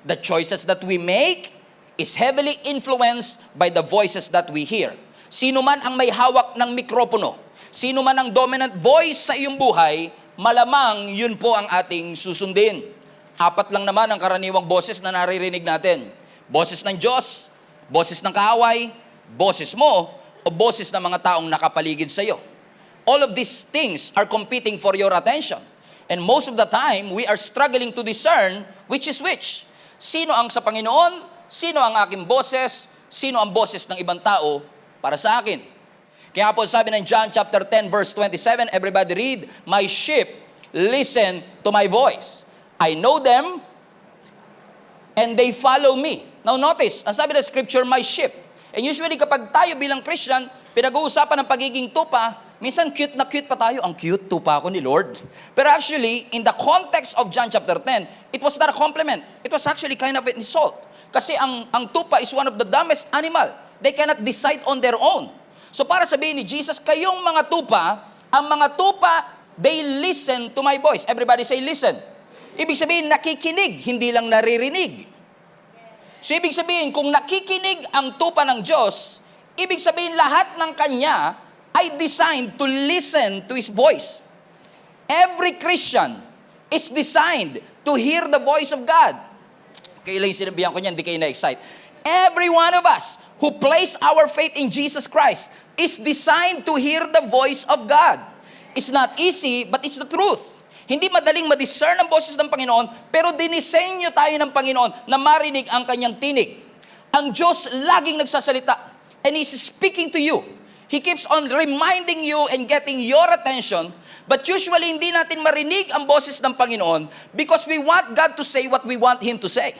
The choices that we make is heavily influenced by the voices that we hear. Sino man ang may hawak ng mikropono, sino man ang dominant voice sa iyong buhay, malamang yun po ang ating susundin. 4 lang naman ang karaniwang boses na naririnig natin. Boses ng Diyos, boses ng kaaway, boses mo, o boses ng mga taong nakapaligid sa iyo. All of these things are competing for your attention. And most of the time, we are struggling to discern which is which. Sino ang sa Panginoon? Sino ang aking boses? Sino ang boses ng ibang tao para sa akin? Kaya po sabi ng John chapter 10 verse 27, everybody read, "My sheep listen to my voice. I know them and they follow me." Now notice, ang sabi ng scripture, my sheep. And usually kapag tayo bilang Christian, pinag-uusapan ng pagiging tupa, minsan cute na cute pa tayo. Ang cute, tupa ako ni Lord. Pero actually, in the context of John chapter 10, it was not a compliment. It was actually kind of an insult. Kasi ang tupa is one of the dumbest animal. They cannot decide on their own. So para sabihin ni Jesus, kayong mga tupa, ang mga tupa, they listen to my voice. Everybody say listen. Ibig sabihin, nakikinig, hindi lang naririnig. So ibig sabihin, kung nakikinig ang tupa ng Diyos, ibig sabihin lahat ng Kanya ay designed to listen to His voice. Every Christian is designed to hear the voice of God. Kailan yung sinabihan ko niyan, hindi kayo na-excite. Every one of us who place our faith in Jesus Christ is designed to hear the voice of God. It's not easy, but it's the truth. Hindi madaling ma-discern ang boses ng Panginoon, pero dinisenyo tayo ng Panginoon na marinig ang kanyang tinig. Ang Diyos laging nagsasalita, and He's speaking to you. He keeps on reminding you and getting your attention, but usually hindi natin marinig ang boses ng Panginoon because we want God to say what we want Him to say.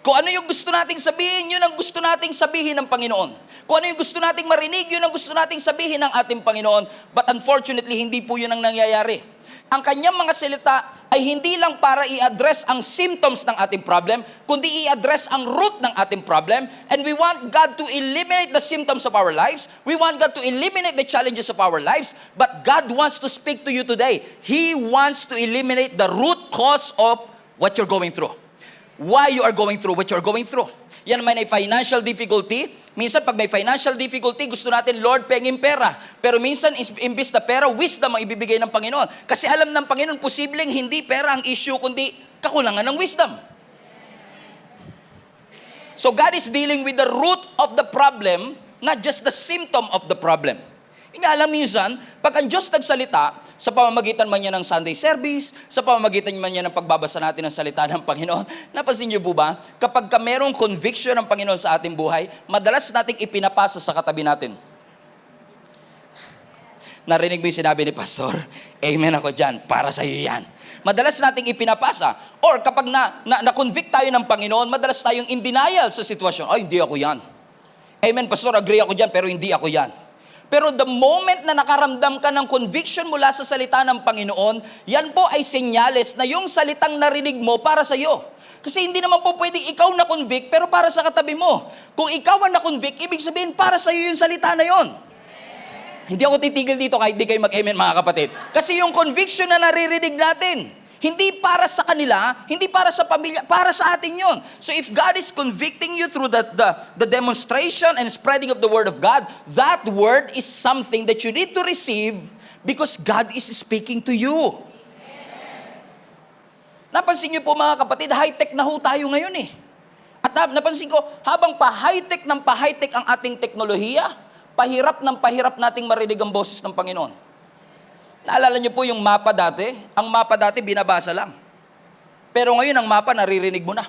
Kung ano yung gusto nating sabihin, yun ang gusto nating sabihin ng Panginoon. Kung ano yung gusto nating marinig, yun ang gusto nating sabihin ng ating Panginoon. But unfortunately, hindi po yun ang nangyayari. Ang kanyang mga salita ay hindi lang para i-address ang symptoms ng ating problem, kundi i-address ang root ng ating problem. And we want God to eliminate the symptoms of our lives. We want God to eliminate the challenges of our lives. But God wants to speak to you today. He wants to eliminate the root cause of what you're going through. Why you are going through what you're going through. Yan may financial difficulty. Minsan pag may financial difficulty, gusto natin, Lord, pengin pera. Pero minsan, imbis na pera, wisdom ang ibibigay ng Panginoon. Kasi alam ng Panginoon, posibleng hindi pera ang issue, kundi kakulangan ng wisdom. So God is dealing with the root of the problem, not just the symptom of the problem. Nga alam minsan, pag ang Diyos nagsalita, sa pamamagitan man niya ng Sunday service, sa pamamagitan man niya ng pagbabasa natin ng salita ng Panginoon, napansin niyo po ba, kapag merong conviction ng Panginoon sa ating buhay, madalas nating ipinapasa sa katabi natin. Narinig mo yung sinabi ni Pastor? Amen ako dyan, para sa iyo yan. Madalas nating ipinapasa. Or kapag na-convict tayo ng Panginoon, madalas tayong in denial sa sitwasyon. Ay, hindi ako yan. Amen, Pastor, agree ako dyan, pero hindi ako yan. Pero the moment na nakaramdam ka ng conviction mula sa salita ng Panginoon, yan po ay senyales na yung salitang narinig mo para sa iyo. Kasi hindi naman po pwedeng ikaw na-convict pero para sa katabi mo. Kung ikaw ang na-convict, ibig sabihin para sa iyo yung salita na yon. Hindi ako titigil dito kahit di kayo mag-amen mga kapatid. Kasi yung conviction na naririnig natin, hindi para sa kanila, hindi para sa pamilya, para sa atin yun. So if God is convicting you through the demonstration and spreading of the Word of God, that Word is something that you need to receive because God is speaking to you. Napansin niyo po mga kapatid, high-tech na ho tayo ngayon eh. At napansin ko, habang pa-high-tech ang ating teknolohiya, pahirap nating marinig ang boses ng Panginoon. Naalala niyo po yung mapa dati? Ang mapa dati binabasa lang. Pero ngayon ang mapa naririnig mo na.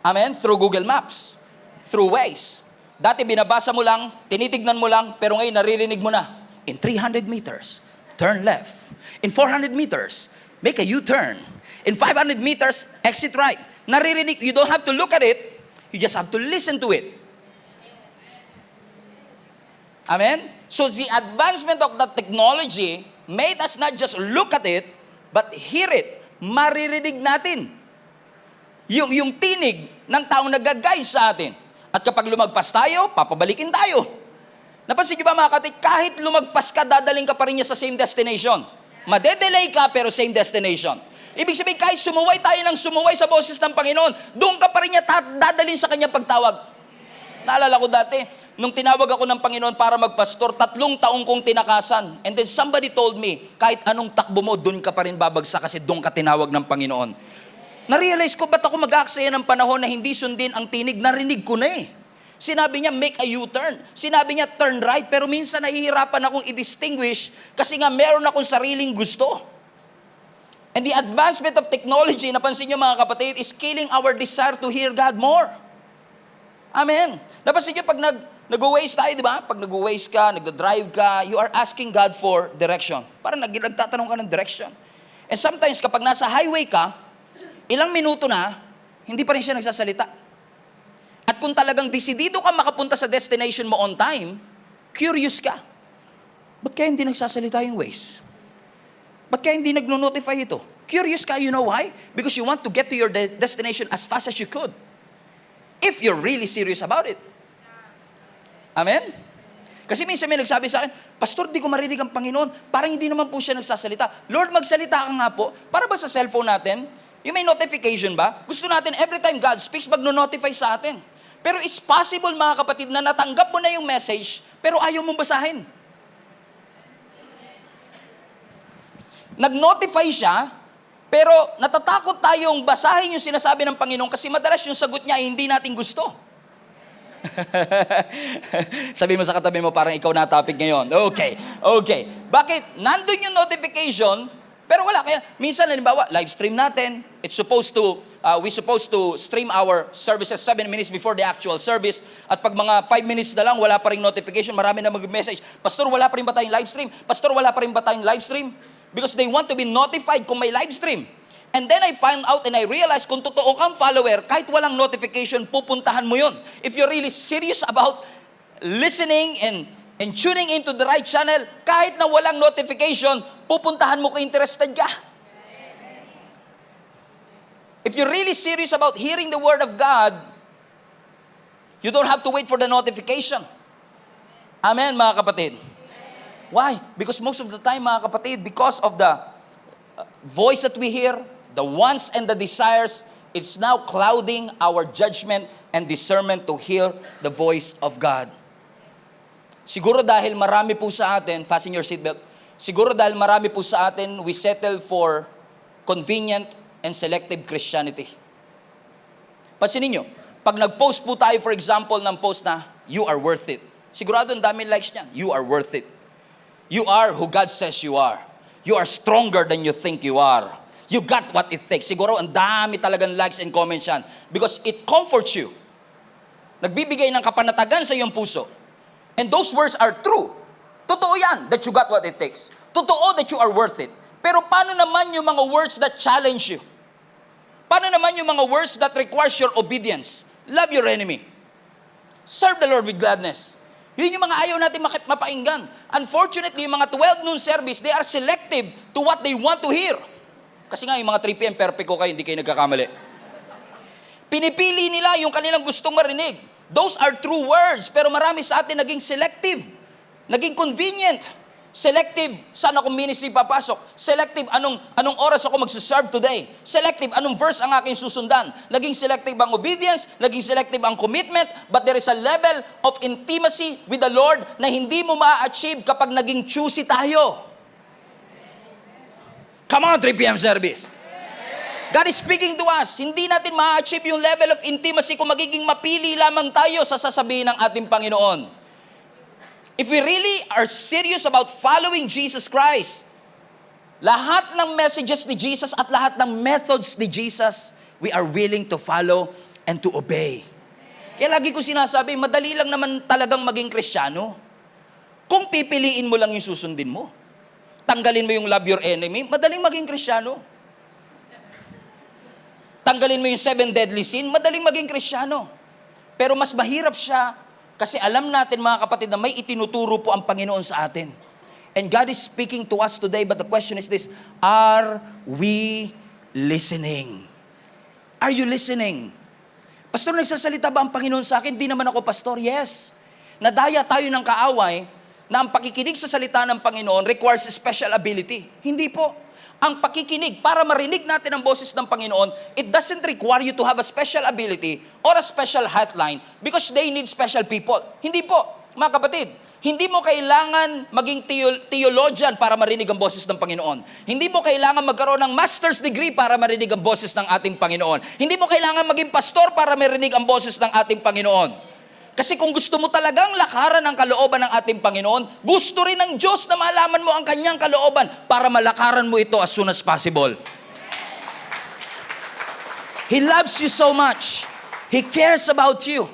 Amen? Through Google Maps. Through Waze. Dati binabasa mo lang, tinitignan mo lang, pero ngayon naririnig mo na. In 300 meters, turn left. In 400 meters, make a U-turn. In 500 meters, exit right. Naririnig, you don't have to look at it, you just have to listen to it. Amen? So the advancement of the technology made us not just look at it, but hear it. Maririnig natin. Yung tinig ng taong nag-guide sa atin. At kapag lumagpas tayo, papabalikin tayo. Napansin niyo ba mga kapatid, kahit lumagpas ka, dadaling ka pa rin niya sa same destination. Madedelay ka, pero same destination. Ibig sabihin, kahit sumuway tayo ng sumuway sa boses ng Panginoon, doon ka pa rin niya dadalhin sa kanyang pagtawag. Naalala ko dati, nung tinawag ako ng Panginoon para magpastor, 3 taong kong tinakasan. And then somebody told me, kahit anong takbo mo, doon ka pa rin babagsak kasi doon ka tinawag ng Panginoon. Na-realize ko, ba't ako mag-aaksaya ng panahon na hindi sundin ang tinig? Narinig ko na eh. Sinabi niya, make a U-turn. Sinabi niya, turn right. Pero minsan nahihirapan akong i-distinguish kasi nga meron akong sariling gusto. And the advancement of technology, napansin niyo mga kapatid, is killing our desire to hear God more. Amen. Napansin niyo pag nag-waze tayo, di ba? Pag nag-waze ka, nagda-drive ka, you are asking God for direction. Parang nagtatanong ka ng direction. And sometimes kapag nasa highway ka, ilang minuto na, hindi pa rin siya nagsasalita. At kung talagang desidido ka makapunta sa destination mo on time, curious ka. Ba't kaya hindi nagsasalita yung Waze? Ba't kaya hindi nagno-notify ito? Curious ka, you know why? Because you want to get to your destination as fast as you could. If you're really serious about it. Amen? Kasi minsan may nagsabi sa akin, Pastor, di ko marinig ang Panginoon. Parang hindi naman po siya nagsasalita. Lord, magsalita ka nga po. Para ba sa cellphone natin, yung may notification ba? Gusto natin every time God speaks, magno-notify sa atin. Pero it's possible mga kapatid na natanggap mo na yung message, pero ayaw mong basahin. Nag-notify siya, pero natatakot tayong basahin yung sinasabi ng Panginoon kasi madalas yung sagot niya ay hindi natin gusto. Sabi mo sa katabi mo, parang ikaw na topic ngayon. Okay. Bakit? Nandun yung notification, pero wala. Kaya minsan, halimbawa, live stream natin, we supposed to stream our services 7 minutes before the actual service. At pag mga 5 minutes na lang, wala pa rin notification, marami na mag-message, Pastor, wala pa rin ba tayong live stream? Pastor, wala pa rin ba tayong live stream? Because they want to be notified kung may live stream. And then I found out and I realized kung totoo kang follower, kahit walang notification, pupuntahan mo yun. If you're really serious about listening and tuning into the right channel, kahit na walang notification, pupuntahan mo kung interested ka. If you're really serious about hearing the Word of God, you don't have to wait for the notification. Amen, mga kapatid. Why? Because most of the time, mga kapatid, because of the voice that we hear, the wants and the desires, it's now clouding our judgment and discernment to hear the voice of God. Siguro dahil marami po sa atin, fasten your seatbelt, siguro dahil marami po sa atin, we settle for convenient and selective Christianity. Pansinin nyo, pag nag-post po tayo, for example, ng post na, you are worth it. Sigurado ang dami likes niyan, you are worth it. You are who God says you are. You are stronger than you think you are. You got what it takes. Siguro ang dami talagang likes and comments yan because it comforts you. Nagbibigay ng kapanatagan sa iyong puso. And those words are true. Totoo yan, that you got what it takes. Totoo that you are worth it. Pero paano naman yung mga words that challenge you? Paano naman yung mga words that requires your obedience? Love your enemy. Serve the Lord with gladness. Yun yung mga ayaw natin mapainggan. Unfortunately, yung mga 12 noon service, they are selective to what they want to hear. Kasi nga, yung mga 3 p.m. perfect ko kayo, hindi kayo nagkakamali. Pinipili nila yung kanilang gustong marinig. Those are true words, pero marami sa atin naging selective. Naging convenient. Selective, saan ako ministry papasok? Selective, anong oras ako magsaserve today? Selective, anong verse ang aking susundan? Naging selective ang obedience, naging selective ang commitment, but there is a level of intimacy with the Lord na hindi mo ma-achieve kapag naging choosy tayo. Come on, 3 p.m. service. God is speaking to us. Hindi natin ma-achieve yung level of intimacy kung magiging mapili lamang tayo sa sasabihin ng ating Panginoon. If we really are serious about following Jesus Christ, lahat ng messages ni Jesus at lahat ng methods ni Jesus, we are willing to follow and to obey. Kaya lagi ko sinasabi, madali lang naman talagang maging Kristiyano. Kung pipiliin mo lang yung susundin mo, tanggalin mo yung love your enemy, madaling maging Kristiyano. Tanggalin mo yung 7 deadly sin, madaling maging Kristiyano. Pero mas mahirap siya kasi alam natin mga kapatid na may itinuturo po ang Panginoon sa atin. And God is speaking to us today, but the question is this, are we listening? Are you listening? Pastor, nagsasalita ba ang Panginoon sa akin? Di naman ako pastor. Yes. Nadaya tayo ng kaaway na ang pakikinig sa salita ng Panginoon requires special ability. Hindi po. Ang pakikinig para marinig natin ang boses ng Panginoon, it doesn't require you to have a special ability or a special hotline because they need special people. Hindi po, mga kapatid. Hindi mo kailangan maging theologian para marinig ang boses ng Panginoon. Hindi mo kailangan magkaroon ng master's degree para marinig ang boses ng ating Panginoon. Hindi mo kailangan maging pastor para marinig ang boses ng ating Panginoon. Kasi kung gusto mo talagang lakaran ang kalooban ng ating Panginoon, gusto rin ng Diyos na malaman mo ang kanyang kalooban para malakaran mo ito as soon as possible. He loves you so much. He cares about you.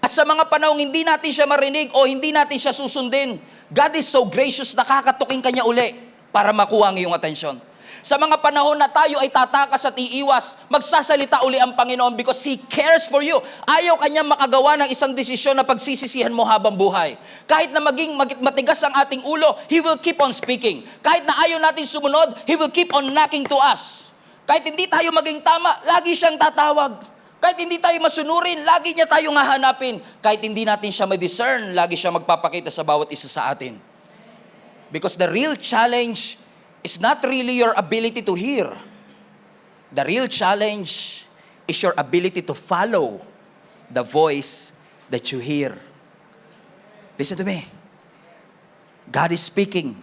At sa mga panahong hindi natin siya marinig o hindi natin siya susundin, God is so gracious na kakatukin kanya uli para makuha ang iyong atensyon. Sa mga panahon na tayo ay tatakas at iiwas, magsasalita uli ang Panginoon because He cares for you. Ayaw kanya makagawa ng isang desisyon na pagsisisihan mo habang buhay. Kahit na maging matigas ang ating ulo, He will keep on speaking. Kahit na ayaw natin sumunod, He will keep on knocking to us. Kahit hindi tayo maging tama, lagi siyang tatawag. Kahit hindi tayo masunurin, lagi niya tayong hahanapin. Kahit hindi natin siya ma-discern, lagi siya magpapakita sa bawat isa sa atin. Because the real challenge is not really your ability to hear. The real challenge is your ability to follow the voice that you hear. Listen to me. God is speaking.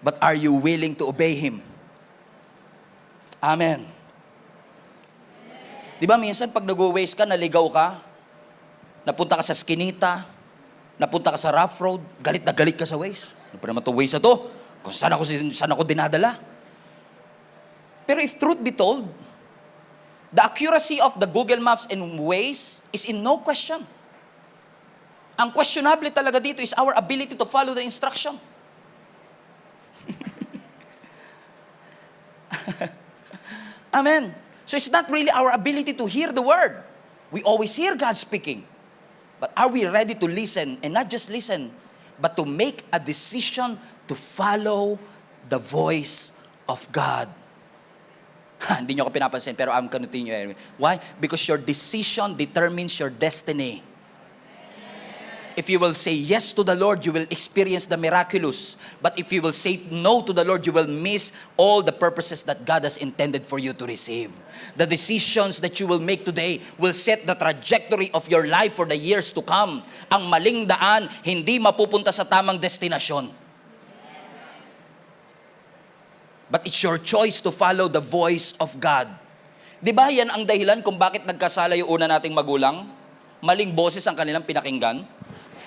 But are you willing to obey Him? Amen. Di ba minsan pag nag-waste ka, naligaw ka, napunta ka sa Skinita, napunta ka sa rough road, galit na galit ka sa Waze. Ano pa naman ito Waze na to? Kung saan ako dinadala? Pero if truth be told, the accuracy of the Google Maps and Waze is in no question. Ang questionable talaga dito is our ability to follow the instruction. Amen. So it's not really our ability to hear the word. We always hear God speaking. But are we ready to listen? And not just listen, but to make a decision to follow the voice of God. Hindi nyo ako pinapansin, pero I'm continue anyway. Why? Because your decision determines your destiny. If you will say yes to the Lord, you will experience the miraculous. But if you will say no to the Lord, you will miss all the purposes that God has intended for you to receive. The decisions that you will make today will set the trajectory of your life for the years to come. Ang maling daan, hindi mapupunta sa tamang destinasyon. But it's your choice to follow the voice of God. Di ba yan ang dahilan kung bakit nagkasala yung una nating magulang? Maling boses ang kanilang pinakinggan.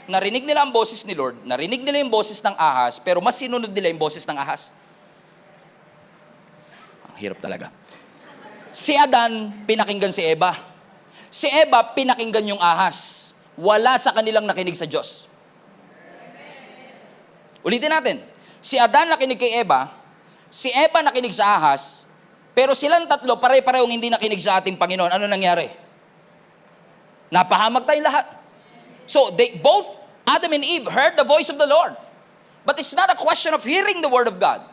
Narinig nila ang boses ni Lord, narinig nila yung boses ng ahas, pero mas sinunod nila yung boses ng ahas. Ang hirap talaga. Si Adan, pinakinggan si Eva. Si Eva, pinakinggan yung ahas. Wala sa kanilang nakinig sa Diyos. Ulitin natin. Si Adan nakinig kay Eva, si Eva nakinig sa ahas, pero silang tatlo, pare-parehong hindi nakinig sa ating Panginoon. Ano nangyari? Napahamak tayong lahat. So, both Adam and Eve heard the voice of the Lord. But it's not a question of hearing the word of God.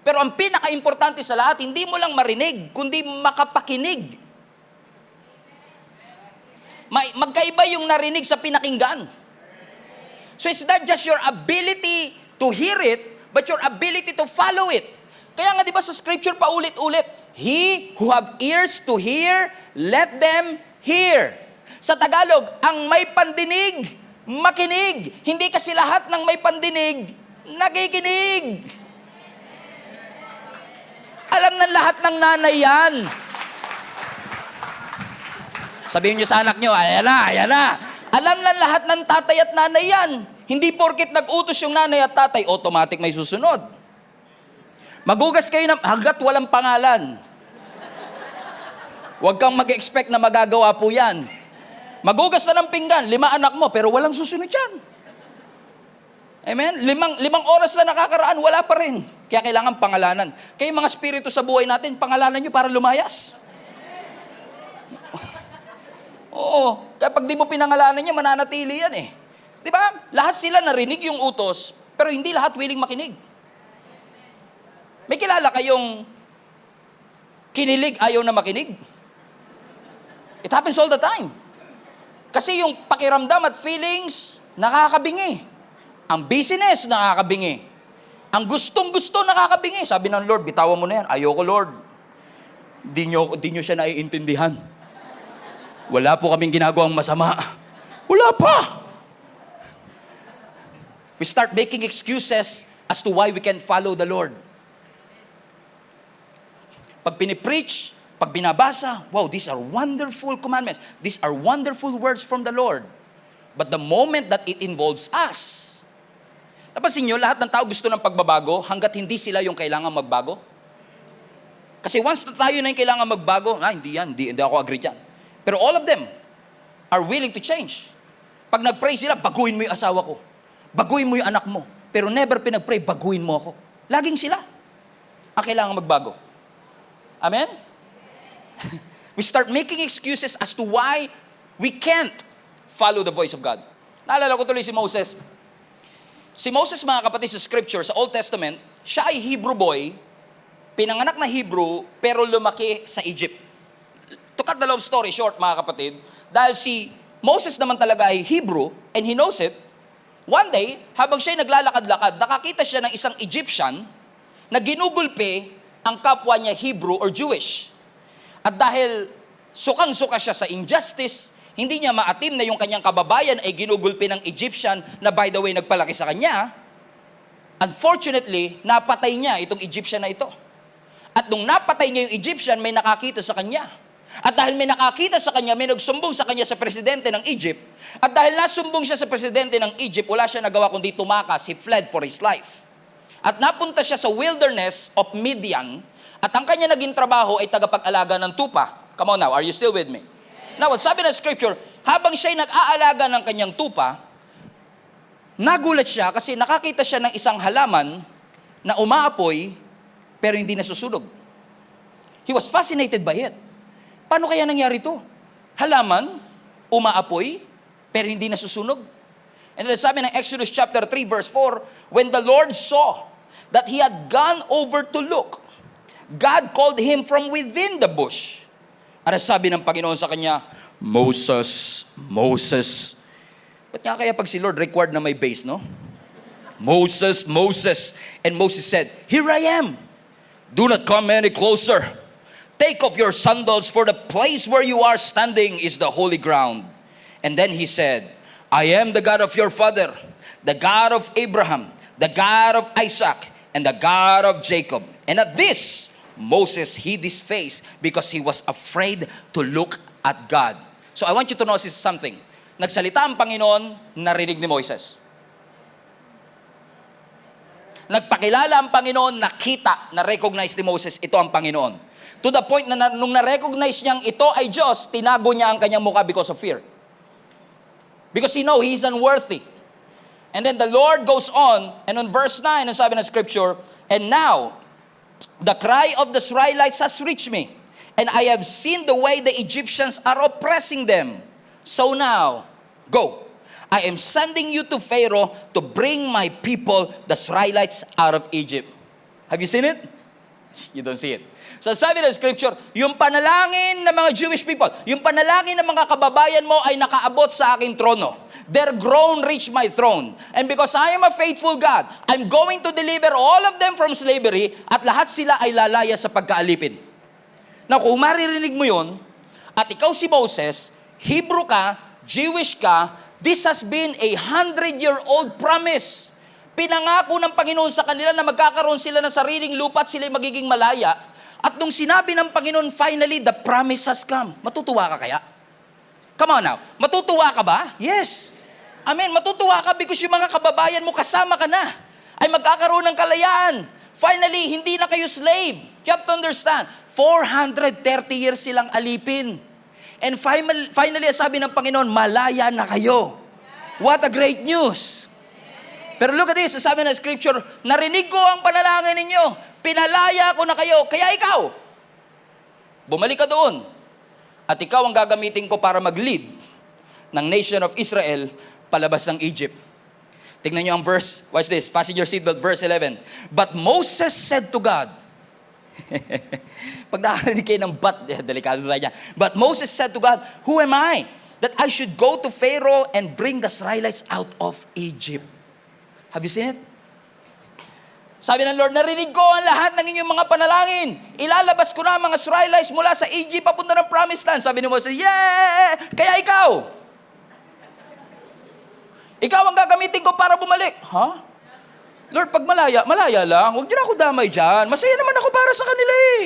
Pero ang pinaka-importante sa lahat, hindi mo lang marinig, kundi makapakinig. Magkaiba yung narinig sa pinakinggan. So it's not just your ability to hear it, but your ability to follow it. Kaya nga di ba sa scripture paulit-ulit, He who have ears to hear, let them hear. Sa Tagalog, ang may pandinig, makinig. Hindi kasi lahat ng may pandinig, nakikinig. Alam ng lahat ng nanay yan. Sabihin nyo sa anak nyo, ayan na. Alam ng lahat ng tatay at nanay yan. Hindi porket nag-utos yung nanay at tatay, automatic may susunod. Magugas kayo hanggat walang pangalan. Huwag kang mag-expect na magagawa po yan. Magugas na ng pinggan, 5 anak mo, pero walang susunod yan. Amen? 5 oras na nakakaraan, wala pa rin. Kaya kailangan pangalanan. Kaya mga spirito sa buhay natin, pangalanan nyo para lumayas. Oo. Kaya pag di mo pinangalanan nyo, mananatili yan eh. Di ba? Lahat sila narinig yung utos, pero hindi lahat willing makinig. May kilala kayong kinilig, ayaw na makinig? It happens all the time. Kasi yung pakiramdam at feelings, nakakabingi. Ang business, nakakabingi. Ang gustong-gusto nakakabingi. Sabi ng Lord, bitawan mo na yan. Ayoko, Lord. Di nyo siya naiintindihan. Wala po kaming ginagawang masama. Wala pa. We start making excuses as to why we can follow the Lord. Pag pinipreach, pag binabasa, wow, these are wonderful commandments. These are wonderful words from the Lord. But the moment that it involves us, napansin nyo, lahat ng tao gusto ng pagbabago hanggat hindi sila yung kailangan magbago. Kasi once na tayo na yung kailangan magbago, hindi ako agree dyan. Pero all of them are willing to change. Pag nag-pray sila, baguhin mo yung asawa ko. Baguhin mo yung anak mo. Pero never pinag-pray, baguhin mo ako. Laging sila ang kailangan magbago. Amen? We start making excuses as to why we can't follow the voice of God. Naalala ko tuloy si Moses. Si Moses, mga kapatid, sa Scripture, sa Old Testament, siya ay Hebrew boy, pinanganak na Hebrew, pero lumaki sa Egypt. To cut the long story short, mga kapatid, dahil si Moses naman talaga ay Hebrew, and he knows it, one day, habang siya naglalakad-lakad, nakakita siya ng isang Egyptian na ginugulpe ang kapwa niya Hebrew or Jewish. At dahil sukang-suka siya sa injustice, hindi niya maatim na yung kanyang kababayan ay ginugulpi ng Egyptian na by the way nagpalaki sa kanya. Unfortunately, napatay niya itong Egyptian na ito. At nung napatay niya yung Egyptian, may nakakita sa kanya. At dahil may nakakita sa kanya, may nagsumbong sa kanya sa presidente ng Egypt. At dahil nasumbong siya sa presidente ng Egypt, wala siya nagawa kundi tumakas. He fled for his life. At napunta siya sa wilderness of Midian. At ang kanya naging trabaho ay tagapag-alaga ng tupa. Come on now, are you still with me? Now, sabi ng Scripture, habang siya'y nag-aalaga ng kanyang tupa, nagulat siya kasi nakakita siya ng isang halaman na umaapoy pero hindi nasusunog. He was fascinated by it. Paano kaya nangyari ito? Halaman, umaapoy, pero hindi nasusunog. And then sabi ng Exodus chapter 3 verse 4, when the Lord saw that he had gone over to look, God called him from within the bush. At sabi ng Panginoon sa kanya, Moses, Moses. Ba't nga kaya pag si Lord required na may base, no? Moses, Moses. And Moses said, here I am. Do not come any closer. Take off your sandals, for the place where you are standing is the holy ground. And then he said, I am the God of your father, the God of Abraham, the God of Isaac, and the God of Jacob. And at this, Moses hid his face because he was afraid to look at God. So I want you to notice something. Nagsalita ang Panginoon, narinig ni Moises. Nagpakilala ang Panginoon, nakita, na-recognize ni Moses, ito ang Panginoon. To the point na nung na-recognize niyang ito ay Diyos, tinago niya ang kanyang mukha because of fear. Because he know he's unworthy. And then the Lord goes on, and on verse 9, ang sabi ng Scripture, and now, the cry of the Israelites has reached me, and I have seen the way the Egyptians are oppressing them. So now, go. I am sending you to Pharaoh to bring my people, the Israelites, out of Egypt. Have you seen it? You don't see it. So sabi ng Scripture, yung panalangin ng mga Jewish people, yung panalangin ng mga kababayan mo ay nakaabot sa aking trono. Their groan reached my throne. And because I am a faithful God, I'm going to deliver all of them from slavery at lahat sila ay lalaya sa pagkaalipin. Now, kung maririnig mo yun, at ikaw si Moses, Hebrew ka, Jewish ka, this has been a 100-year-old promise. Pinangako ng Panginoon sa kanila na magkakaroon sila ng sariling lupa at sila magiging malaya. At nung sinabi ng Panginoon, finally, the promise has come. Matutuwa ka kaya? Come on now. Matutuwa ka ba? Yes. Amen. Matutuwa ka because yung mga kababayan mo kasama ka na ay magkakaroon ng kalayaan. Finally, hindi na kayo slave. You have to understand, 430 years silang alipin. And finally, sabi ng Panginoon, malaya na kayo. What a great news. Pero look at this, sabi ng Scripture, narinig ko ang panalangin ninyo. Pinalaya ko na kayo, kaya ikaw, bumalik ka doon. At ikaw ang gagamitin ko para mag-lead ng nation of Israel palabas ng Egypt. Tingnan nyo ang verse, watch this, fasten your seatbelt, verse 11. But Moses said to God, pag nakarinig kayo ng but, delikado tayo niya. But Moses said to God, who am I that I should go to Pharaoh and bring the Israelites out of Egypt? Have you seen it? Sabi ng Lord, narinig ko ang lahat ng inyong mga panalangin. Ilalabas ko na ang mga Israelites mula sa Egypt papunta ng Promised Land. Sabi ni Moses, yeah! Kaya ikaw ang gagamitin ko para bumalik. Ha? Lord, pag malaya lang. Huwag niyo na ako damay dyan. Masaya naman ako para sa kanila eh.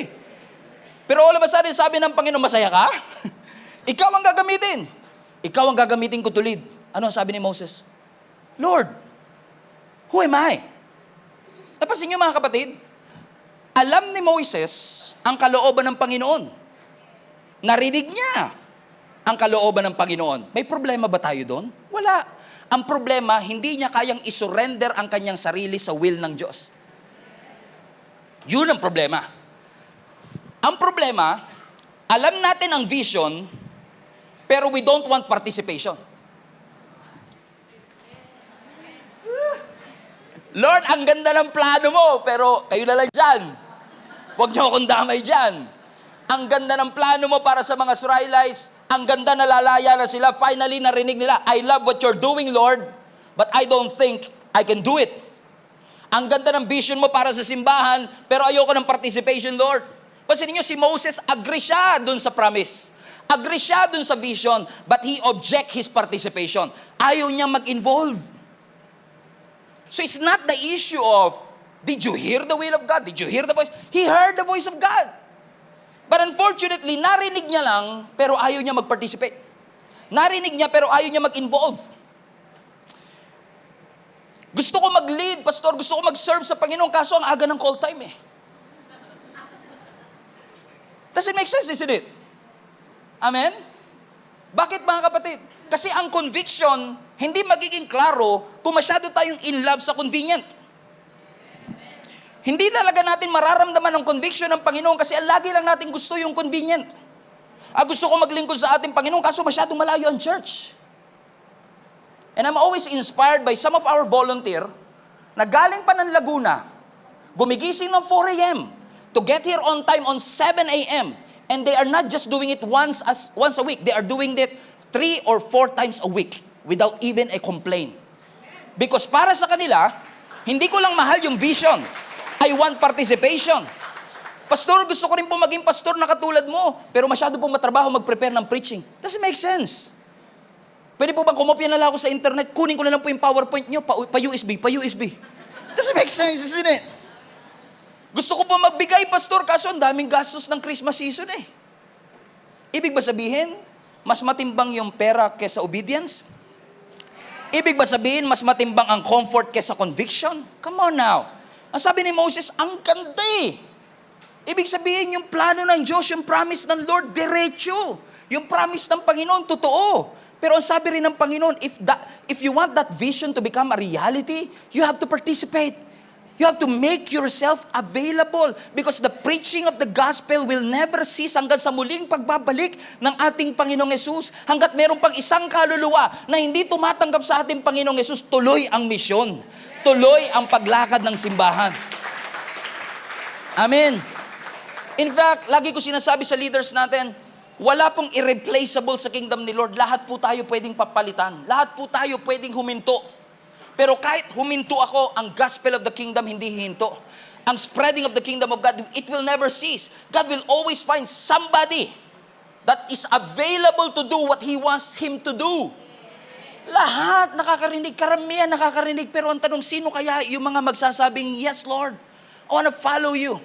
Pero all of a sudden, sabi ng Panginoon, masaya ka? Ikaw ang gagamitin. Ikaw ang gagamitin ko to lead. Ano ang sabi ni Moses? Lord, who am I? Napansin niyo mga kapatid? Alam ni Moses ang kalooban ng Panginoon. Narinig niya ang kalooban ng Panginoon. May problema ba tayo doon? Wala. Ang problema, hindi niya kayang isurrender ang kanyang sarili sa will ng Diyos. Yun ang problema. Ang problema, alam natin ang vision, pero we don't want participation. Lord, ang ganda ng plano mo, pero kayo na lang dyan. Huwag niyo akong damay dyan. Ang ganda ng plano mo para sa mga Israelites, ang ganda na lalaya na sila, finally narinig nila, I love what you're doing, Lord, but I don't think I can do it. Ang ganda ng vision mo para sa simbahan, pero ayoko ng participation, Lord. Kasi ninyo, si Moses, agree siya dun sa promise. Agree siya dun sa vision, but he object his participation. Ayaw niya mag-involve. So it's not the issue of, did you hear the will of God? Did you hear the voice? He heard the voice of God. But unfortunately, narinig niya lang, pero ayaw niya mag-participate. Narinig niya, pero ayaw niya mag-involve. Gusto ko mag-lead, pastor. Gusto ko mag-serve sa Panginoon, kaso ang aga ng call time eh. Does it make sense, isn't it? Amen? Bakit mga kapatid? Kasi ang conviction, hindi magiging klaro kung masyado tayong in love sa convenient. Hindi talaga natin mararamdaman ang conviction ng Panginoon kasi lagi lang natin gusto yung convenient. Gusto ko maglingkod sa ating Panginoon kaso masyadong malayo ang church. And I'm always inspired by some of our volunteer na galing pa ng Laguna, gumigising ng 4 a.m. to get here on time on 7 a.m. And they are not just doing it once a week. They are doing it 3 or 4 times a week without even a complaint. Because para sa kanila, hindi ko lang mahal yung vision. I want participation. Pastor, gusto ko rin po maging pastor na katulad mo, pero masyado pong matrabaho mag-prepare ng preaching. Doesn't make sense. Pwede po bang kumopya na lang ako sa internet, kunin ko na lang po yung PowerPoint nyo, pa-USB. Doesn't make sense, isn't it? Gusto ko po magbigay, pastor, kaso ang daming gastos ng Christmas season eh. Ibig ba sabihin, mas matimbang yung pera kesa obedience? Ibig ba sabihin, mas matimbang ang comfort kesa conviction? Come on now. Ang sabi ni Moses, ang ganda eh. Ibig sabihin, yung plano ng Diyos, yung promise ng Lord, diretso. Yung promise ng Panginoon, totoo. Pero ang sabi rin ng Panginoon, if you want that vision to become a reality, you have to participate. You have to make yourself available because the preaching of the gospel will never cease hanggang sa muling pagbabalik ng ating Panginoong Yesus. Hanggat meron pang isang kaluluwa na hindi tumatanggap sa ating Panginoong Yesus, tuloy ang misyon. Tuloy ang paglakad ng simbahan. Amen. In fact, lagi ko sinasabi sa leaders natin, wala pong irreplaceable sa kingdom ni Lord. Lahat po tayo pwedeng papalitan. Lahat po tayo pwedeng huminto. Pero kahit huminto ako, ang gospel of the kingdom hindi hihinto. Ang spreading of the kingdom of God, it will never cease. God will always find somebody that is available to do what He wants him to do. Lahat nakakarinig, karamihan nakakarinig. Pero ang tanong, sino kaya yung mga magsasabing, yes Lord, I want to follow you.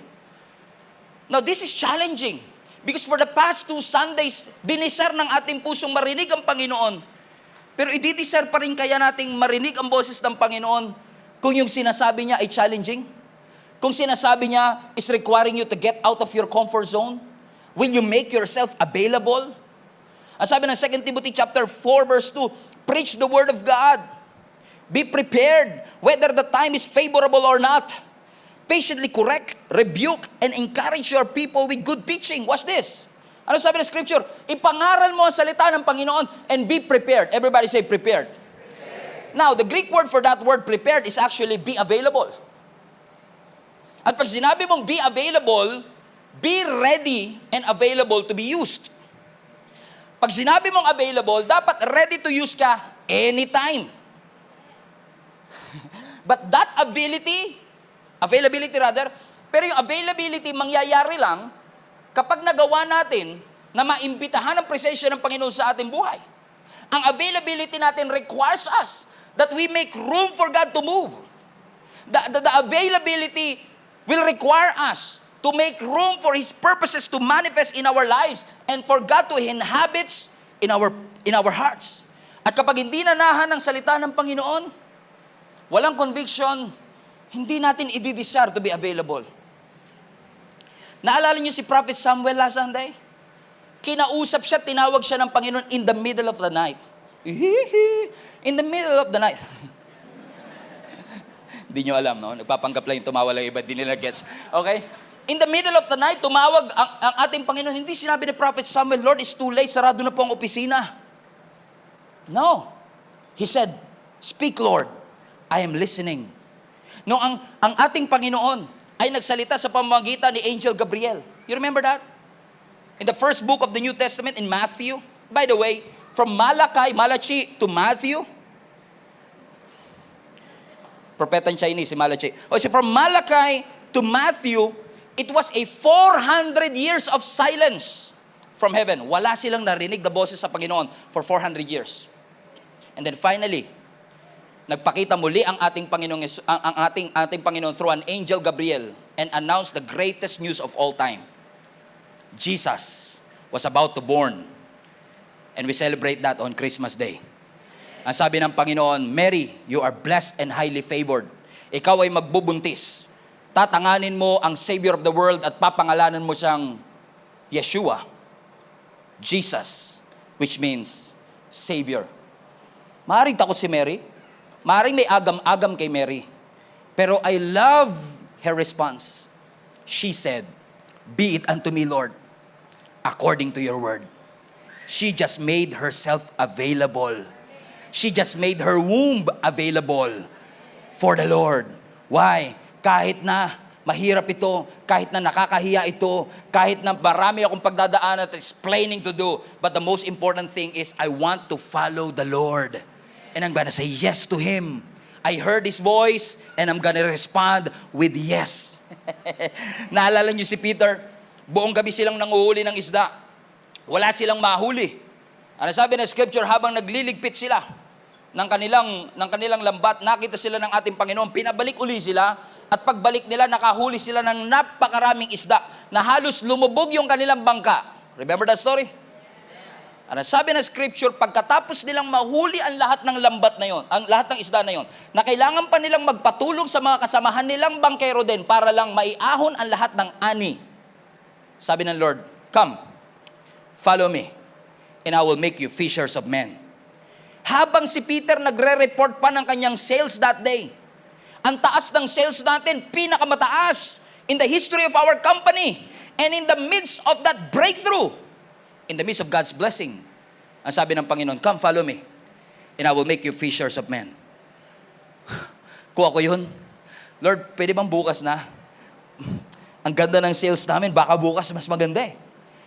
Now this is challenging. Because for the past 2 Sundays, dinisar ng ating pusong marinig ang Panginoon. Pero i-desire pa rin kaya nating marinig ang boses ng Panginoon kung yung sinasabi niya ay challenging? Kung sinasabi niya is requiring you to get out of your comfort zone? Will you make yourself available? Ang sabi ng 2 Timothy chapter 4 verse 2, preach the word of God. Be prepared whether the time is favorable or not. Patiently correct, rebuke, and encourage your people with good teaching. Watch this. Ano sabi ng scripture? Ipangaral mo ang salita ng Panginoon and be prepared. Everybody say prepared. Now, the Greek word for that word prepared is actually be available. At pag sinabi mong be available, be ready and available to be used. Pag sinabi mong available, dapat ready to use ka anytime. But that ability Availability rather. Pero yung availability mangyayari lang kapag nagawa natin na maimbitahan ang presensya ng Panginoon sa ating buhay. Ang availability natin requires us that we make room for God to move. The availability will require us to make room for His purposes to manifest in our lives and for God to inhabit in our hearts. At kapag hindi nanahan ng salita ng Panginoon, walang conviction, hindi natin i-desire to be available. Naalala niyo si Prophet Samuel last Sunday? Kinausap siya, tinawag siya ng Panginoon in the middle of the night. In the middle of the night. Hindi nyo alam, no? Nagpapanggap lang yung tumawa lang iba, di nila gets. Okay? In the middle of the night, tumawag ang ating Panginoon. Hindi sinabi ni Prophet Samuel, Lord, it's too late, sarado na po ang opisina. No. He said, speak, Lord. I am listening. No, ang ating Panginoon ay nagsalita sa pamamagitan ni Angel Gabriel. You remember that? In the first book of the New Testament, in Matthew. By the way, from Malachi to Matthew, propeta in Chinese, si Malachi. So from Malachi to Matthew, it was a 400 years of silence from heaven. Wala silang narinig na boses sa Panginoon for 400 years. And then finally, nagpakita muli ang ating Panginoon, ang ating Panginoon through an angel Gabriel and announced the greatest news of all time. Jesus was about to born. And we celebrate that on Christmas Day. Ang sabi ng Panginoon, Mary, you are blessed and highly favored. Ikaw ay magbubuntis. Tatanganin mo ang Savior of the world at papangalanan mo siyang Yeshua, Jesus, which means Savior. Maaaring takot si Mary. Maaaring may agam-agam kay Mary. Pero I love her response. She said, be it unto me, Lord, according to your word. She just made herself available. She just made her womb available for the Lord. Why? Kahit na mahirap ito, kahit na nakakahiya ito, kahit na marami akong pagdadaanan at explaining to do, but the most important thing is I want to follow the Lord. And I'm gonna say yes to Him. I heard His voice and I'm gonna respond with yes. Naalala niyo si Peter? Buong gabi silang nanguhuli ng isda. Wala silang mahuli. Ano sabi ng scripture, habang nagliligpit sila ng kanilang lambat, nakita sila ng ating Panginoon, pinabalik uli sila, at pagbalik nila, nakahuli sila ng napakaraming isda, na halos lumubog yung kanilang bangka. Remember that story? Ano sabi ng scripture, pagkatapos nilang mahuli ang lahat ng lambat na yon, ang lahat ng isda na yon, na kailangan pa nilang magpatulong sa mga kasamahan nilang bangkero din para lang maiahon ang lahat ng ani. Sabi ng Lord, come, follow me, and I will make you fishers of men. Habang si Peter nagre-report pa ng kanyang sales that day, ang taas ng sales natin, pinakamataas in the history of our company. And in the midst of that breakthrough, in the midst of God's blessing, ang sabi ng Panginoon, come follow me, and I will make you fishers of men. Kuha ko yun. Lord, pwede bang bukas na? Ang ganda ng sales namin, baka bukas mas maganda eh.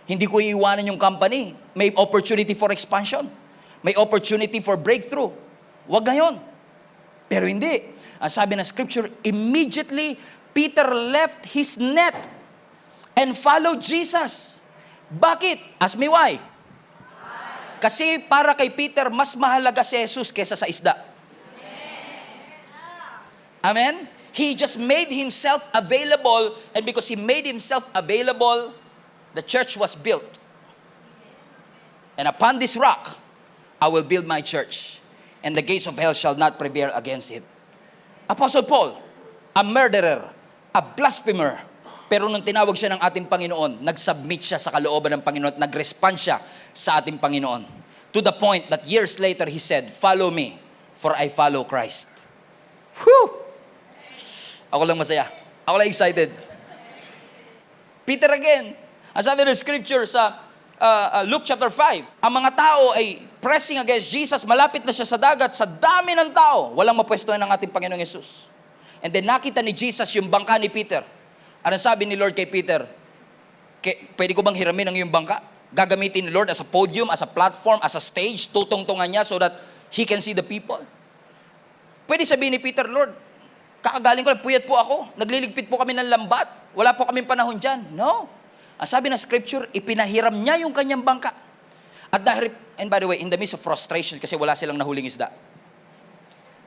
Hindi ko iiwanan yung company. May opportunity for expansion. May opportunity for breakthrough. Huwag ngayon. Pero hindi. Ang sabi ng scripture, immediately Peter left his net and followed Jesus. Bakit? Ask me why. Kasi para kay Peter, mas mahalaga si Jesus kesa sa isda. Amen? He just made himself available, and because he made himself available, the church was built. And upon this rock, I will build my church, and the gates of hell shall not prevail against it. Apostle Paul, a murderer, a blasphemer, pero nung tinawag siya ng ating Panginoon, nag-submit siya sa kalooban ng Panginoon at nag-respond siya sa ating Panginoon. To the point that years later, he said, follow me, for I follow Christ. Whew! Ako lang masaya. Ako lang excited. Peter again, ang sabi ng scripture sa Luke chapter 5, ang mga tao ay pressing against Jesus, malapit na siya sa dagat, sa dami ng tao, walang mapwestuhan ng ating Panginoong Yesus. And then nakita ni Jesus yung bangka ni Peter. Ano sabi ni Lord kay Peter? Pwede ko bang hiramin ang iyong bangka? Gagamitin ni Lord as a podium, as a platform, as a stage, tutungtungan niya so that He can see the people. Pwede sabihin ni Peter, Lord, Kakagaling ko lang, puyat po ako. Nagliligpit po kami ng lambat. Wala po kaming panahon dyan. No. Ang sabi ng scripture, ipinahiram niya yung kanyang bangka. At dahil, and by the way, in the midst of frustration, kasi wala silang nahuling isda.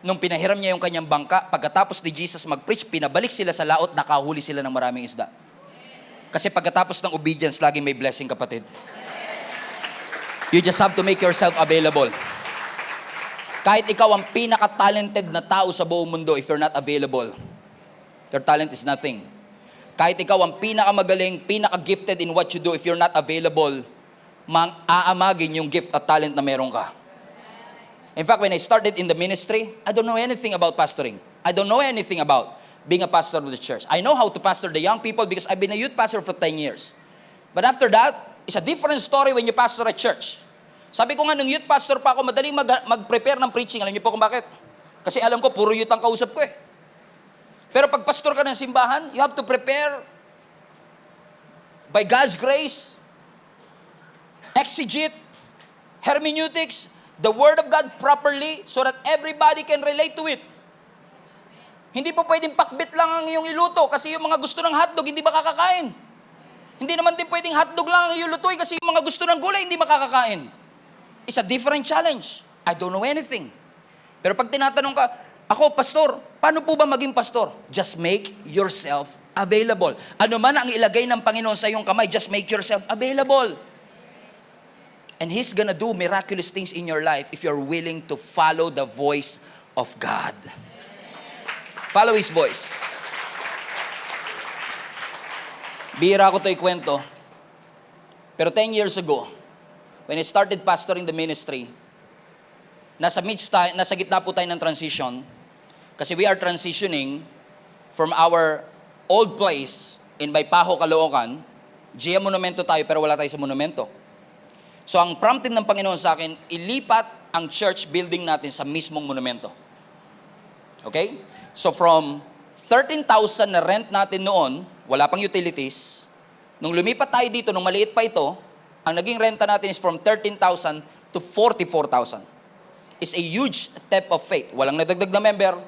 Nung pinahiram niya yung kanyang bangka, pagkatapos ni Jesus mag-preach, pinabalik sila sa laot, nakahuli sila ng maraming isda. Kasi pagkatapos ng obedience, laging may blessing, kapatid. You just have to make yourself available. Kahit ikaw ang pinaka-talented na tao sa buong mundo, if you're not available, your talent is nothing. Kahit ikaw ang pinakamagaling, pinaka-gifted in what you do, if you're not available, aamagin yung gift at talent na meron ka. In fact, when I started in the ministry, I don't know anything about pastoring. I don't know anything about being a pastor of the church. I know how to pastor the young people because I've been a youth pastor for 10 years. But after that, it's a different story when you pastor a church. Sabi ko nga, nung youth pastor pa ako, madaling mag-prepare ng preaching. Alam niyo po kung bakit? Kasi alam ko, puro youth ang kausap ko eh. Pero pag pastor ka ng simbahan, you have to prepare by God's grace, exegete, hermeneutics, the Word of God properly so that everybody can relate to it. Hindi po pwedeng pakbit lang ang iyong iluto kasi yung mga gusto ng hotdog, hindi makakakain. Hindi naman din pwedeng hotdog lang ang iyong lutuin kasi yung mga gusto ng gulay, hindi makakakain. It's a different challenge. I don't know anything. Pero pag tinatanong ka, ako, pastor, paano po ba maging pastor? Just make yourself available. Ano man ang ilagay ng Panginoon sa iyong kamay, just make yourself available. And He's gonna do miraculous things in your life if you're willing to follow the voice of God. Follow His voice. Bihira ko ito ikwento. Pero 10 years ago, when I started pastoring the ministry, nasa gitna po tayo ng transition kasi we are transitioning from our old place in Baypaho, Caloocan. GM Monumento tayo pero wala tayo sa monumento. So ang prompting ng Panginoon sa akin, ilipat ang church building natin sa mismong monumento. Okay? So from 13,000 na rent natin noon, wala pang utilities. Nung lumipat tayo dito, nung maliit pa ito, ang naging renta natin is from 13,000 to 44,000. It's a huge step of faith. Walang nadagdag na member,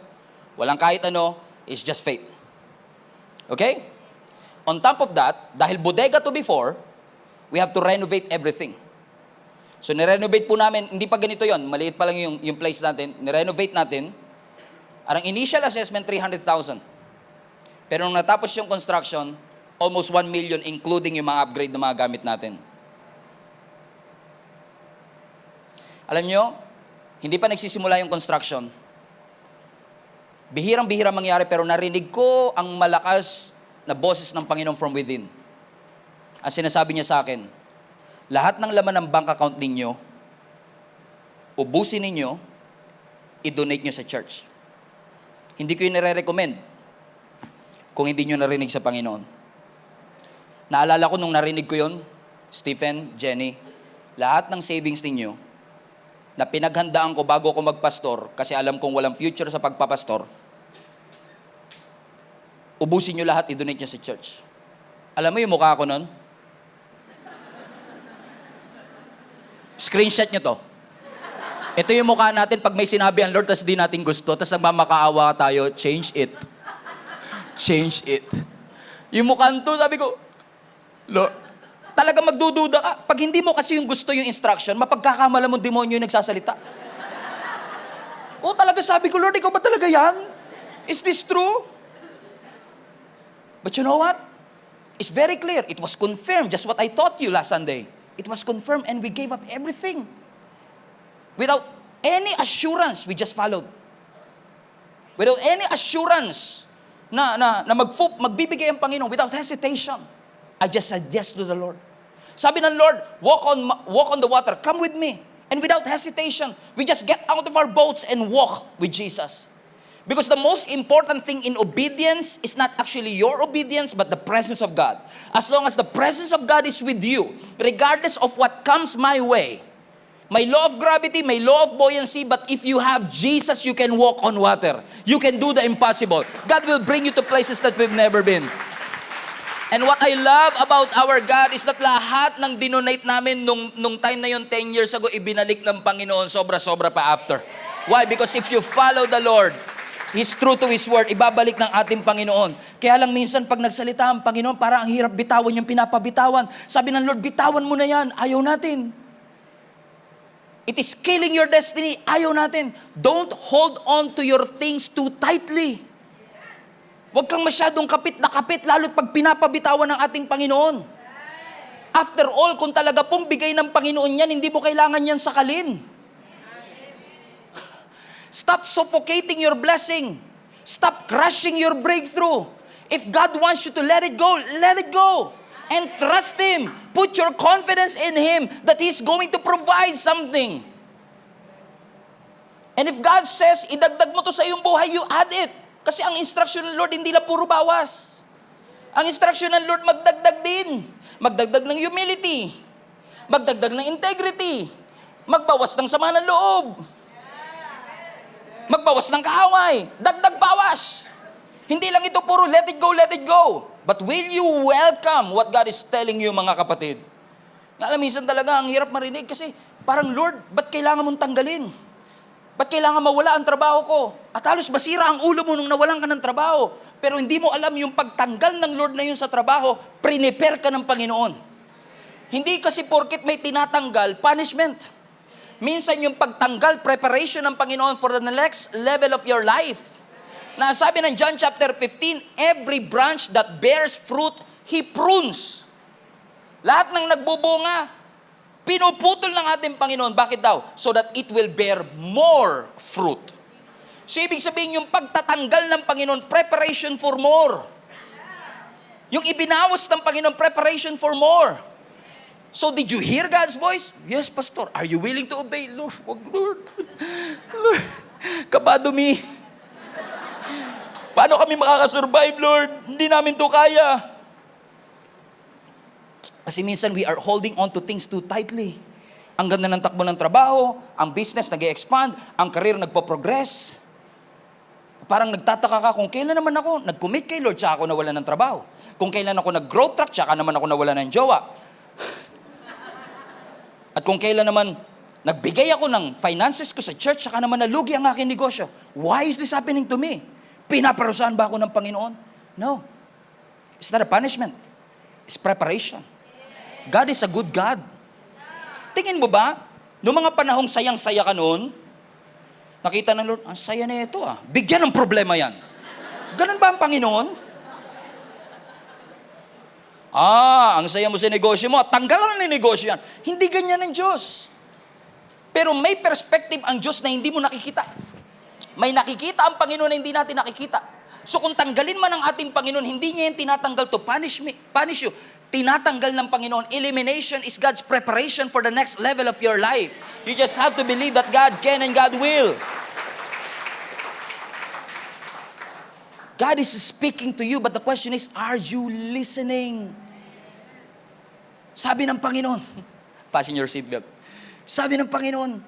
walang kahit ano, it's just faith. Okay? On top of that, dahil bodega to before, we have to renovate everything. So nirenovate po namin, hindi pa ganito yon, maliit pa lang yung place natin, nirenovate natin. Ang initial assessment, 300,000. Pero nung natapos yung construction, almost 1 million including yung mga upgrade na mga gamit natin. Alam nyo, hindi pa nagsisimula yung construction. Bihirang-bihirang mangyari pero narinig ko ang malakas na boses ng Panginoon from within. Ang sinasabi niya sa akin, lahat ng laman ng bank account ninyo, ubusin ninyo, i-donate nyo sa church. Hindi ko yun nire-recommend kung hindi nyo narinig sa Panginoon. Naalala ko nung narinig ko yun, Stephen, Jenny, lahat ng savings ninyo, na pinaghandaan ko bago ako magpastor, kasi alam kong walang future sa pagpapastor, ubusin nyo lahat, i-donate nyo sa church. Alam mo yung mukha ko nun? Screenshot nyo to. Ito yung mukha natin pag may sinabi ang Lord, tas di natin gusto, tas nagmamakaawa tayo, change it. Change it. Yung mukha to, sabi ko, Lord, talaga magdududa ka. Pag hindi mo kasi yung gusto yung instruction, mapagkakamala mong demonyo yung nagsasalita. Talaga sabi ko, Lord, ikaw ba talaga yan? Is this true? But you know what? It's very clear. It was confirmed, just what I taught you last Sunday. It was confirmed and we gave up everything. Without any assurance, we just followed. Without any assurance na magbibigay ang Panginoon, without hesitation, I just said yes to the Lord. Sabi ng Lord, walk on the water, come with me. And without hesitation, we just get out of our boats and walk with Jesus. Because the most important thing in obedience is not actually your obedience, but the presence of God. As long as the presence of God is with you, regardless of what comes my way, may law of gravity, may law of buoyancy, but if you have Jesus, you can walk on water. You can do the impossible. God will bring you to places that we've never been. And what I love about our God is that lahat ng dinonate namin nung time na yun, 10 years ago, ibinalik ng Panginoon sobra-sobra pa after. Why? Because if you follow the Lord, He's true to His word. Ibabalik ng ating Panginoon. Kaya lang minsan pag nagsalita ang Panginoon, parang ang hirap bitawan yung pinapabitawan. Sabi ng Lord, bitawan mo na yan. Ayaw natin. It is killing your destiny. Ayaw natin. Don't hold on to your things too tightly. Huwag kang masyadong kapit na kapit, lalo't pag pinapabitawan ng ating Panginoon. After all, kung talaga pong bigay ng Panginoon yan, hindi mo kailangan yan sakalin. Stop suffocating your blessing. Stop crushing your breakthrough. If God wants you to let it go, let it go. And trust Him. Put your confidence in Him that He's going to provide something. And if God says, idagdag mo to sa iyong buhay, you add it. Kasi ang instruction ng Lord, hindi lang puro bawas. Ang instruction ng Lord, magdagdag din. Magdagdag ng humility. Magdagdag ng integrity. Magbawas ng sama ng loob. Magbawas ng kaaway. Dagdag bawas. Hindi lang ito puro let it go, let it go. But will you welcome what God is telling you, mga kapatid? Alam, minsan talaga ang hirap marinig kasi parang, Lord, ba't kailangan mong tanggalin? Ba't kailangan mawala ang trabaho ko? At halos basira ang ulo mo nung nawalan ka ng trabaho. Pero hindi mo alam yung pagtanggal ng Lord na yun sa trabaho, prepare ka ng Panginoon. Hindi kasi porket may tinatanggal, punishment. Minsan yung pagtanggal, preparation ng Panginoon for the next level of your life. Na sabi ng John chapter 15, every branch that bears fruit, He prunes. Lahat ng nagbubunga, pinuputol ng ating Panginoon. Bakit daw? So that it will bear more fruit. So ibig sabihin yung pagtatanggal ng Panginoon, preparation for more. Yung ibinawas ng Panginoon, preparation for more. So did you hear God's voice? Yes, Pastor. Are you willing to obey? Lord, wag, Lord. Lord, kabado me. Paano kami makakasurvive, Lord? Hindi namin to kaya. Kasi minsan we are holding on to things too tightly. Ang ganda ng takbo ng trabaho, ang business nag-e-expand, ang career nagpo-progress. Parang nagtataka ka kung kailan naman ako nag-commit kay Lord, tsaka ako nawalan ng trabaho. Kung kailan ako nag-growth track, tsaka naman ako nawalan ng jowa. At kung kailan naman nagbigay ako ng finances ko sa church, saka naman nalugi ang aking negosyo. Why is this happening to me? Pinaparusahan ba ako ng Panginoon? No. It's not a punishment. It's preparation. God is a good God. Tingin mo ba, noong mga panahong sayang-saya ka noon, nakita ng Lord, ang saya na ito ah. Bigyan ng problema yan. Ganun ba ang Panginoon? Ang saya mo sa negosyo mo, tanggalan ng negosyo yan. Hindi ganyan ang Diyos. Pero may perspective ang Diyos na hindi mo nakikita. May nakikita ang Panginoon na hindi natin nakikita. So kung tanggalin man ang ating Panginoon, hindi niya yan tinatanggal to punish you. Tinatanggal ng Panginoon. Elimination is God's preparation for the next level of your life. You just have to believe that God can and God will. God is speaking to you, but the question is, are you listening? Sabi ng Panginoon, fasten your seatbelt. Sabi ng Panginoon,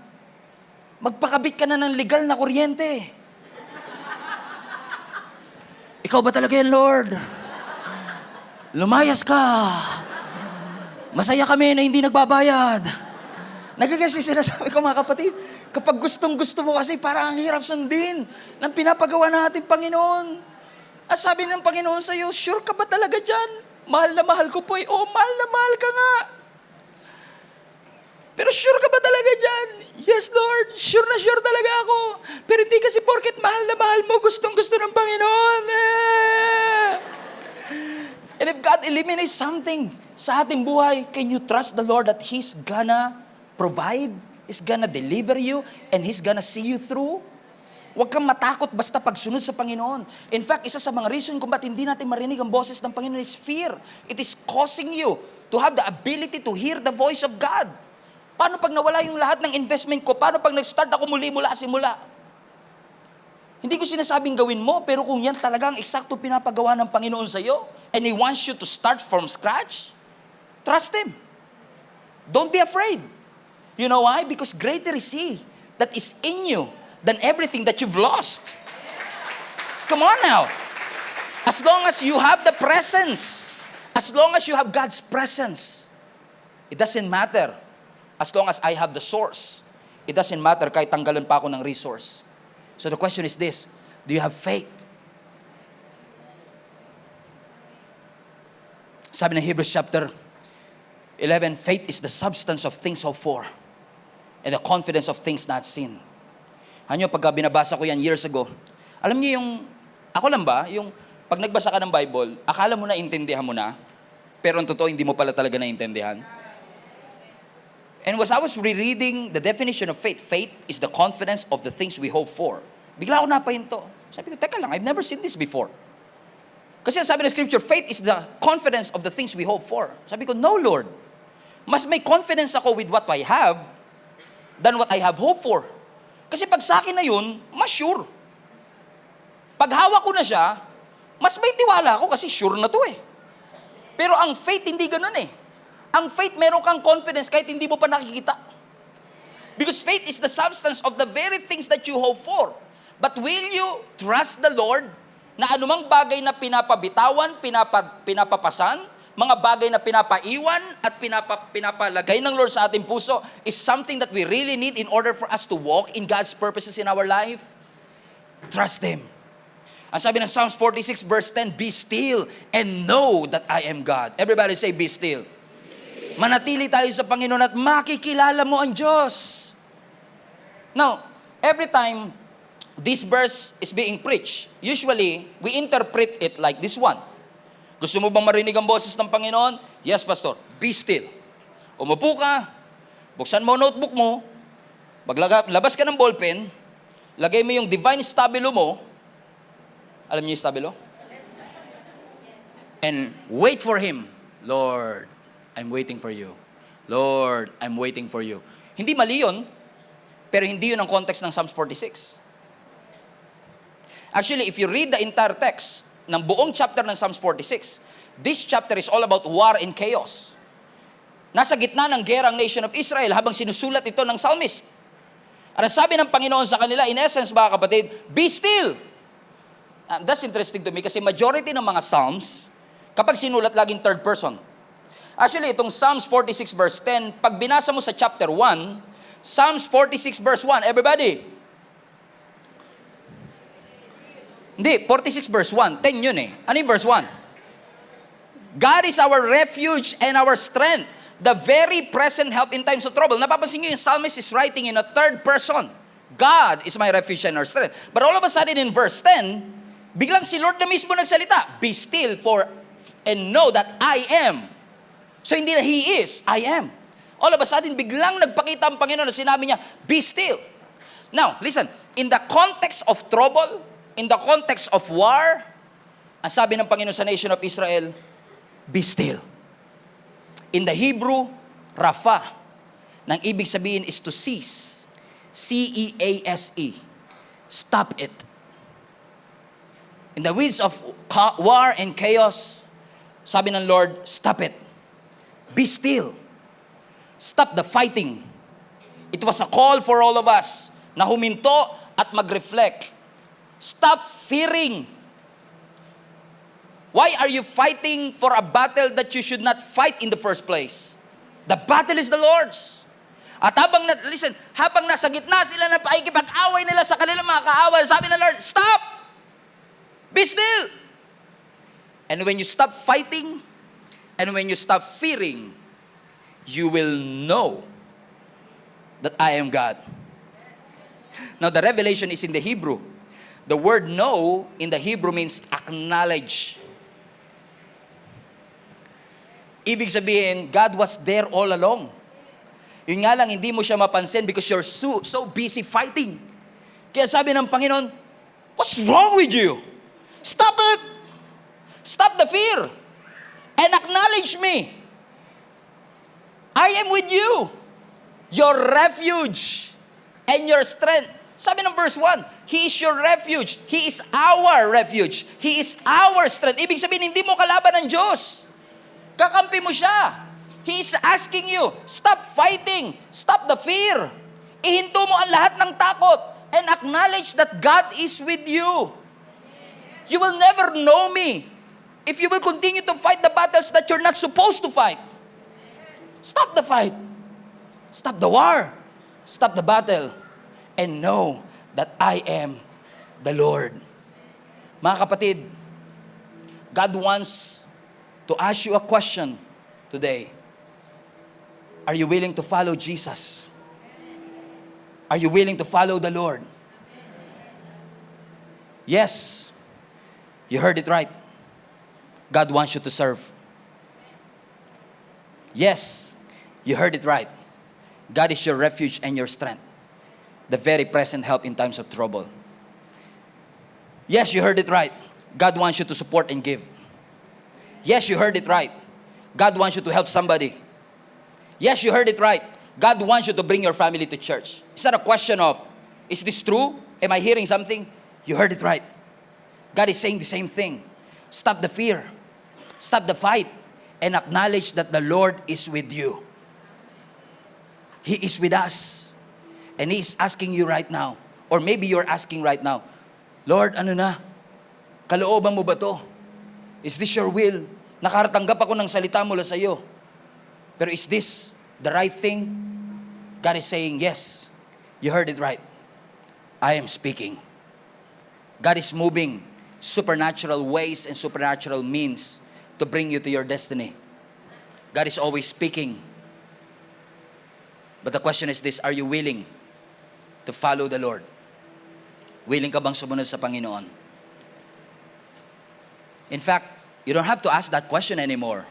magpakabit ka na ng legal na kuryente. Ikaw ba talaga yan, Lord? Lumayas ka. Masaya kami na hindi nagbabayad. Nagigets yung sinasabi ko, mga kapatid. Kapag gustong-gusto mo kasi, parang ang hirap sundin ng pinapagawa ng ating Panginoon. At sabi ng Panginoon sa'yo, sure ka ba talaga dyan? Mahal na mahal ko po eh. Oh, mahal na mahal ka nga. Pero sure ka ba talaga dyan? Yes, Lord. Sure na sure talaga ako. Pero hindi kasi porket mahal na mahal mo, gustong-gusto ng Panginoon. And if God eliminates something sa ating buhay, can you trust the Lord that He's gonna provide? He's gonna deliver you? And He's gonna see you through? Huwag kang matakot basta pagsunod sa Panginoon. In fact, isa sa mga reason kung ba't hindi natin marinig ang boses ng Panginoon is fear. It is causing you to have the ability to hear the voice of God. Paano pag nawala yung lahat ng investment ko? Paano pag nag-start ako mula simula? Hindi ko sinasabing gawin mo, pero kung yan talagang eksakto pinapagawa ng Panginoon sa iyo, and He wants you to start from scratch, trust Him. Don't be afraid. You know why? Because greater is He that is in you than everything that you've lost. Come on now. As long as you have the presence, as long as you have God's presence, it doesn't matter. As long as I have the source, it doesn't matter kahit tanggalan pa ako ng resource. So the question is this, Do you have faith? Sabi ng Hebrews chapter 11, faith is the substance of things hoped for and the confidence of things not seen. Ano, pagka binabasa ko yan years ago, alam niyo yung, ako lang ba, yung pag nagbasa ka ng Bible, akala mo na intindihan mo na, pero ang totoo, hindi mo pala talaga naintindihan. And as I was rereading the definition of faith, faith is the confidence of the things we hope for. Bigla ako napahinto. Sabi ko, teka lang, I've never seen this before. Kasi sabi ng scripture, faith is the confidence of the things we hope for. Sabi ko, no Lord. Mas may confidence ako with what I have than what I have hope for. Kasi pag sa akin na yun, mas sure. Pag hawak ko na siya, mas may tiwala ako kasi sure na to eh. Pero ang faith, hindi ganun eh. Ang faith, meron kang confidence kahit hindi mo pa nakikita. Because faith is the substance of the very things that you hope for. But will you trust the Lord na anumang bagay na pinapabitawan, pinapapasan, mga bagay na pinapaiwan at pinapalagay ng Lord sa ating puso is something that we really need in order for us to walk in God's purposes in our life? Trust Him. Ang sabi ng Psalms 46 verse 10, be still and know that I am God. Everybody say, be still. Manatili tayo sa Panginoon at makikilala mo ang Diyos. Now, every time this verse is being preached, usually, we interpret it like this one. Gusto mo bang marinig ang boses ng Panginoon? Yes, Pastor. Be still. Umupo ka, buksan mo notebook mo, labas ka ng ballpen, lagay mo yung divine stabilo mo. Alam niyo yung stabilo? And wait for Him. Lord, I'm waiting for you. Lord, I'm waiting for you. Hindi mali yun, pero hindi yun ang context ng Psalms 46. Actually, if you read the entire text ng buong chapter ng Psalms 46, this chapter is all about war and chaos. Nasa gitna ng gera ang nation of Israel habang sinusulat ito ng psalmist. At sabi ng Panginoon sa kanila, in essence, mga kapatid, be still. That's interesting to me kasi majority ng mga psalms, kapag sinulat, laging third person. Actually, itong Psalms 46 verse 10, pag binasa mo sa chapter 1, Psalms 46 verse 1, everybody. Hindi, 46 verse 1, 10 yun eh. Ano yung verse 1? God is our refuge and our strength, the very present help in times of trouble. Napapansin niyo yung psalmist is writing in a third person. God is my refuge and our strength. But all of a sudden in verse 10, biglang si Lord na mismo nagsalita, be still and know that I am. So hindi na He is, I am. All of a sudden, biglang nagpakita ang Panginoon na sinabi niya, be still. Now, listen, in the context of trouble, in the context of war, ang sabi ng Panginoon sa nation of Israel, be still. In the Hebrew, Rafa, nang ibig sabihin is to cease. C-E-A-S-E. Stop it. In the midst of war and chaos, sabi ng Lord, stop it. Be still. Stop the fighting. It was a call for all of us na huminto at mag-reflect. Stop fearing. Why are you fighting for a battle that you should not fight in the first place? The battle is the Lord's. At habang nasa gitna sila na paikipag-away nila sa kanilang mga kaaway, sabi ng Lord, stop! Be still. And when you stop fighting, and when you stop fearing, you will know that I am God. Now, the revelation is in the Hebrew. The word know in the Hebrew means acknowledge. Ibig sabihin, God was there all along. Yun nga lang, hindi mo siya mapansin because you're so busy fighting. Kaya sabi ng Panginoon, what's wrong with you? Stop it! Stop the fear! And acknowledge me. I am with you. Your refuge and your strength. Sabi ng verse 1, He is your refuge. He is our refuge. He is our strength. Ibig sabihin, hindi mo kalaban ng Diyos. Kakampi mo siya. He is asking you, stop fighting. Stop the fear. Ihinto mo ang lahat ng takot. And acknowledge that God is with you. You will never know me if you will continue to fight the battles that you're not supposed to fight. Stop the fight. Stop the war. Stop the battle. And know that I am the Lord. Mga kapatid, God wants to ask you a question today. Are you willing to follow Jesus? Are you willing to follow the Lord? Yes, you heard it right. God wants you to serve. Yes, you heard it right. God is your refuge and your strength, the very present help in times of trouble. Yes, you heard it right. God wants you to support and give. Yes, you heard it right. God wants you to help somebody. Yes, you heard it right. God wants you to bring your family to church. It's not a question of, is this true? Am I hearing something? You heard it right. God is saying the same thing. Stop the fear. Stop the fight. And acknowledge that the Lord is with you. He is with us. And He is asking you right now, or maybe you're asking right now, Lord, ano na? Kalooban mo ba to? Is this your will? Nakaratanggap ako ng salita mula sa iyo. Pero is this the right thing? God is saying, yes, you heard it right. I am speaking. God is moving supernatural ways and supernatural means to bring you to your destiny. God is always speaking. But the question is this, are you willing to follow the Lord? Willing ka bang sumunod sa Panginoon? In fact, you don't have to ask that question anymore.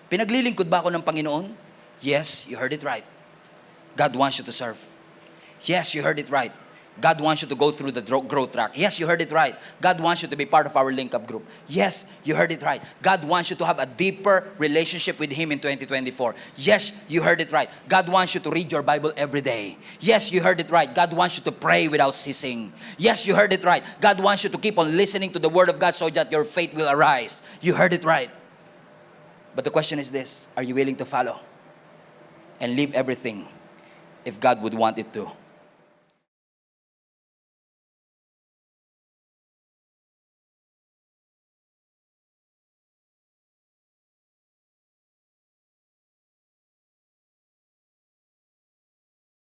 Pinaglilingkod ba ako ng Panginoon? Yes, you heard it right. God wants you to serve. Yes, you heard it right. God wants you to go through the growth track. Yes, you heard it right. God wants you to be part of our link-up group. Yes, you heard it right. God wants you to have a deeper relationship with Him in 2024. Yes, you heard it right. God wants you to read your Bible every day. Yes, you heard it right. God wants you to pray without ceasing. Yes, you heard it right. God wants you to keep on listening to the Word of God so that your faith will arise. You heard it right. But the question is this, are you willing to follow and leave everything if God would want it to?